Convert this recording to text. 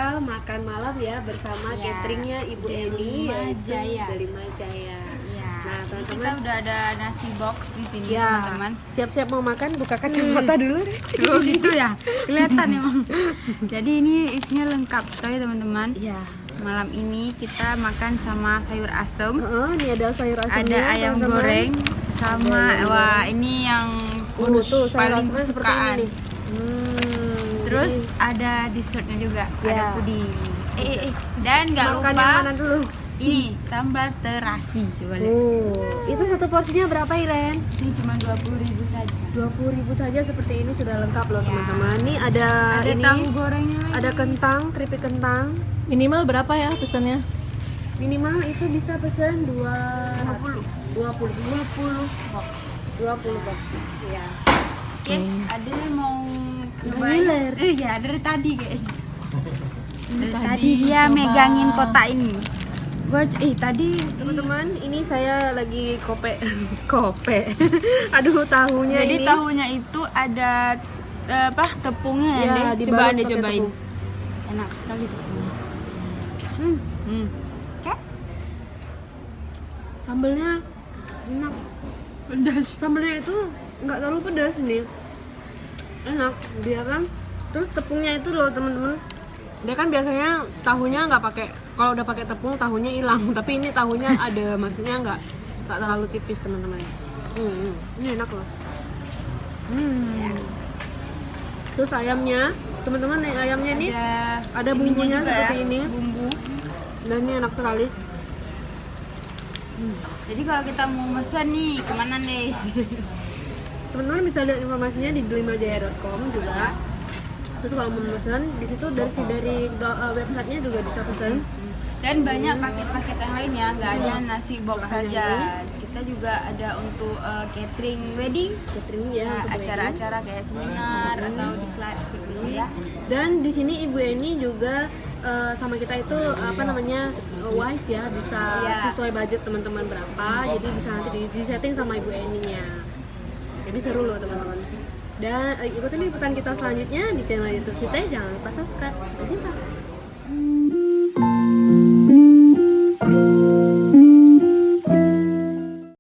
kita makan malam ya bersama cateringnya Ibu Eni dari Majaya. Nah, teman-teman, kita udah ada nasi box di sini, teman-teman. Siap-siap mau makan, buka kacamata dulu deh. Oh gitu ya, kelihatan emang. Jadi ini isinya lengkap sekali, teman-teman. Iya. Malam ini kita makan sama sayur asem. Ini ada sayur asemnya, ada ayam teman-teman. Goreng sama wah ini yang tuh, paling seperti ini nih. Terus ada dessertnya juga, ada puding. Dan nggak Makan lupa yang mana dulu? ini sambal terasi, coba lihat. Itu satu porsinya berapa, Iren? Ini cuma 20.000 saja. 20.000 saja, seperti ini sudah lengkap loh, teman-teman. Ini ada ini tahu gorengnya. Ada kentang, keripik kentang. Minimal berapa ya pesannya? Minimal itu bisa pesan 20 box. 20 box. Ya. Oke, ada mau nyobain? Iya, dari tadi kayaknya. Tadi dia megangin kotak ini. Gua tadi Teman-teman, ini saya lagi kope. Aduh, tahunya jadi ini. tahunya itu ada tepungnya ya, deh. Coba Anda cobain. Tepung. Enak sekali tepungnya. Oke. Sambelnya enak. Pedas. Sambelnya itu nggak terlalu pedas nih. Enak, dia kan. Terus tepungnya itu loh, teman-teman. Dia kan biasanya tahunya nggak pakai, kalau udah pakai tepung tahunya hilang, tapi ini tahunya ada, maksudnya nggak terlalu tipis, teman-teman. Ini enak loh. Terus ayamnya, teman-teman, ayamnya ini ada bumbunya seperti ini. Bumbu. Dan ini enak sekali. Jadi kalau kita mau pesan nih, kemana nih? Teman-teman bisa lihat informasinya di belimajaya.com juga. Terus kalau mau pesan di situ dari websitenya juga bisa pesan. Dan banyak paket-paket yang lain ya, nggak hanya nasi box saja. Kita juga ada untuk catering wedding, Ya, acara-acara kayak seminar atau di kelas seperti itu ya. Dan di sini Ibu Eni juga sama kita itu wise ya, bisa sesuai budget teman-teman berapa. Jadi bisa nanti di setting sama Ibu Eninya. Jadi seru loh, teman-teman. Dan ikutin liputan kita selanjutnya di channel YouTube Cita. Jangan lupa subscribe. Sampai jumpa.